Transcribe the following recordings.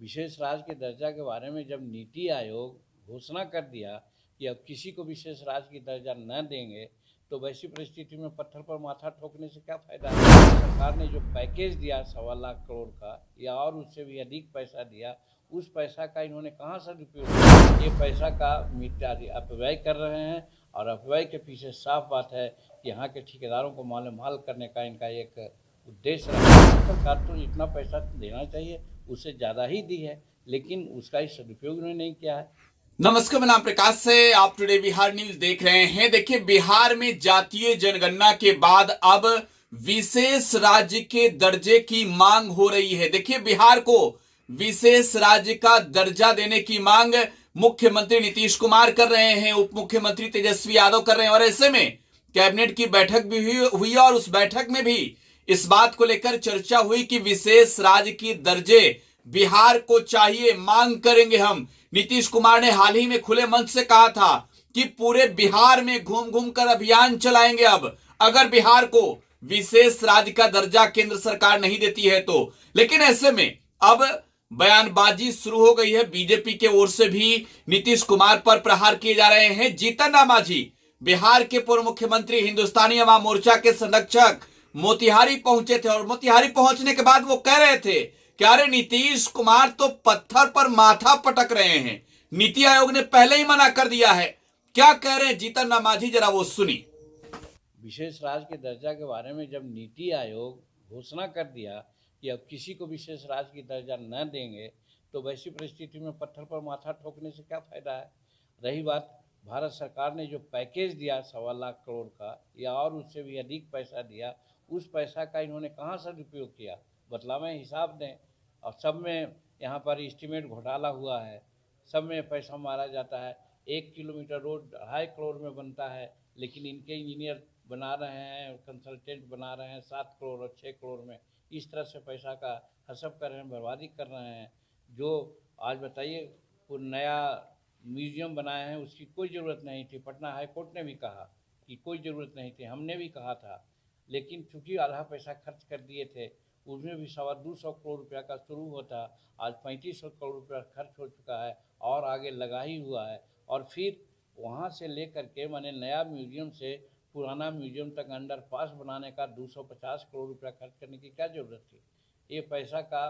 विशेष राज्य के दर्जा के बारे में जब नीति आयोग घोषणा कर दिया कि अब किसी को विशेष राज्य की दर्जा न देंगे, तो वैसी परिस्थिति में पत्थर पर माथा ठोकने से क्या फायदा है। सरकार ने जो पैकेज दिया 1.25 करोड़ का या और उससे भी अधिक पैसा दिया, उस पैसा का इन्होंने कहाँ सदुपयोग किया। ये पैसा का अपव्यय कर रहे हैं और अपव्यय के पीछे साफ बात है कि यहाँ के ठेकेदारों को माल करने का इनका एक उद्देश्य रहा है। सरकार तो इतना पैसा देना चाहिए, उससे ज़्यादा ही दी है, लेकिन उसका ही सदुपयोग उन्होंने नहीं किया है। नमस्कार, मेरा नाम प्रकाश से आप टुडे बिहार न्यूज देख रहे हैं। देखिए, बिहार में जातीय जनगणना के बाद अब विशेष राज्य के दर्जे की मांग हो रही है। देखिए, बिहार को विशेष राज्य का दर्जा देने की मांग मुख्यमंत्री नीतीश कुमार कर रहे हैं, उप मुख्यमंत्री तेजस्वी यादव कर रहे हैं और ऐसे में कैबिनेट की बैठक भी हुई और उस बैठक में भी इस बात को लेकर चर्चा हुई कि विशेष राज्य की दर्जे बिहार को चाहिए, मांग करेंगे हम। नीतीश कुमार ने हाल ही में खुले मंच से कहा था कि पूरे बिहार में घूम घूम कर अभियान चलाएंगे अब अगर बिहार को विशेष राज्य का दर्जा केंद्र सरकार नहीं देती है तो। लेकिन ऐसे में अब बयानबाजी शुरू हो गई है। बीजेपी के ओर से भी नीतीश कुमार पर प्रहार किए जा रहे हैं। जीतन राम मांझी, बिहार के पूर्व मुख्यमंत्री, हिंदुस्तानी अवाम मोर्चा के संरक्षक मोतिहारी पहुंचे थे और मोतिहारी पहुंचने के बाद वो कह रहे थे कि अरे नीतीश कुमार तो पत्थर पर माथा पटक रहे हैं, नीति आयोग ने पहले ही मना कर दिया है। क्या कह रहे हैं जीतन राम मांझी, जरा वो सुनी। विशेष राज्य के दर्जा के बारे में जब नीति आयोग घोषणा कर दिया कि अब किसी को विशेष राज्य की दर्जा न देंगे, तो वैसी परिस्थिति में पत्थर पर माथा ठोकने से क्या फायदा है। रही बात भारत सरकार ने जो पैकेज दिया 1.25 करोड़ का या और उससे भी अधिक पैसा दिया, उस पैसा का इन्होंने कहाँ सदुपयोग किया, बतलावें, हिसाब दें। और सब में यहाँ पर एस्टीमेट घोटाला हुआ है, सब में पैसा मारा जाता है। 1 किलोमीटर रोड 2.5 करोड़ में बनता है, लेकिन इनके इंजीनियर बना रहे हैं, कंसल्टेंट बना रहे हैं 7 करोड़ और 6 करोड़ में। इस तरह से पैसा का हसब कर रहे हैं, बर्बादी कर रहे हैं। जो आज बताइए, वो नया म्यूजियम बनाए हैं, उसकी कोई ज़रूरत नहीं थी। पटना हाई कोर्ट ने भी कहा कि कोई ज़रूरत नहीं थी, हमने भी कहा था, लेकिन चूँकि आधा पैसा खर्च कर दिए थे, उसमें भी 225 करोड़ रुपया का शुरू होता, आज 3500 करोड़ रुपया खर्च हो चुका है और आगे लगा ही हुआ है। और फिर वहाँ से लेकर के माने नया म्यूजियम से पुराना म्यूजियम तक अंडरपास बनाने का 250 करोड़ रुपया खर्च करने की क्या ज़रूरत थी। ये पैसा का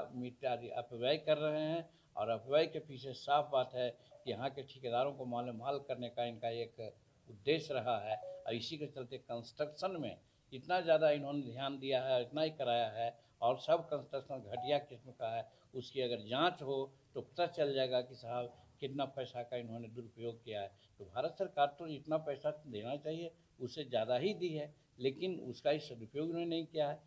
अपव्यय कर रहे हैं और अपव्यय के पीछे साफ बात है कि यहाँ के ठेकेदारों को माल करने का इनका एक उद्देश्य रहा है। और इसी के चलते कंस्ट्रक्शन में इतना ज़्यादा इन्होंने ध्यान दिया है, इतना ही कराया है और सब कंस्ट्रक्शन घटिया किस्म का है। उसकी अगर जांच हो तो पता चल जाएगा कि साहब कितना पैसा का इन्होंने दुरुपयोग किया है। तो भारत सरकार तो इतना पैसा देना चाहिए, उससे ज़्यादा ही दी है, लेकिन उसका ही सदुपयोग उन्होंने नहीं किया है।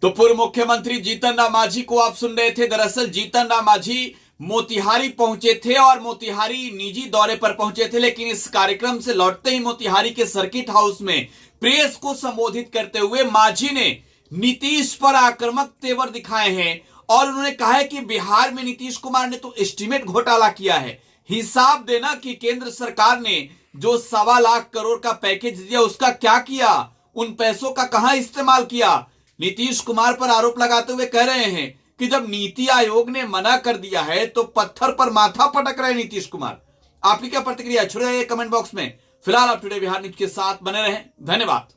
तो पूर्व मुख्यमंत्री जीतन राम मांझी को आप सुन रहे थे। दरअसल जीतन राम मांझी मोतिहारी पहुंचे थे और मोतिहारी निजी दौरे पर पहुंचे थे, लेकिन इस कार्यक्रम से लौटते ही मोतिहारी के सर्किट हाउस में प्रेस को संबोधित करते हुए मांझी ने नीतीश पर आक्रामक तेवर दिखाए हैं और उन्होंने कहा है कि बिहार में नीतीश कुमार ने तो एस्टीमेट घोटाला किया है। हिसाब देना कि केंद्र सरकार ने जो 1.25 लाख करोड़ का पैकेज दिया उसका क्या किया, उन पैसों का कहां इस्तेमाल किया। नीतीश कुमार पर आरोप लगाते हुए कह रहे हैं कि जब नीति आयोग ने मना कर दिया है तो पत्थर पर माथा पटक रहे नीतीश कुमार। आपकी क्या प्रतिक्रिया, छोड़िए कमेंट बॉक्स में। फिलहाल आप टुडे बिहार न्यूज के साथ बने रहें। धन्यवाद।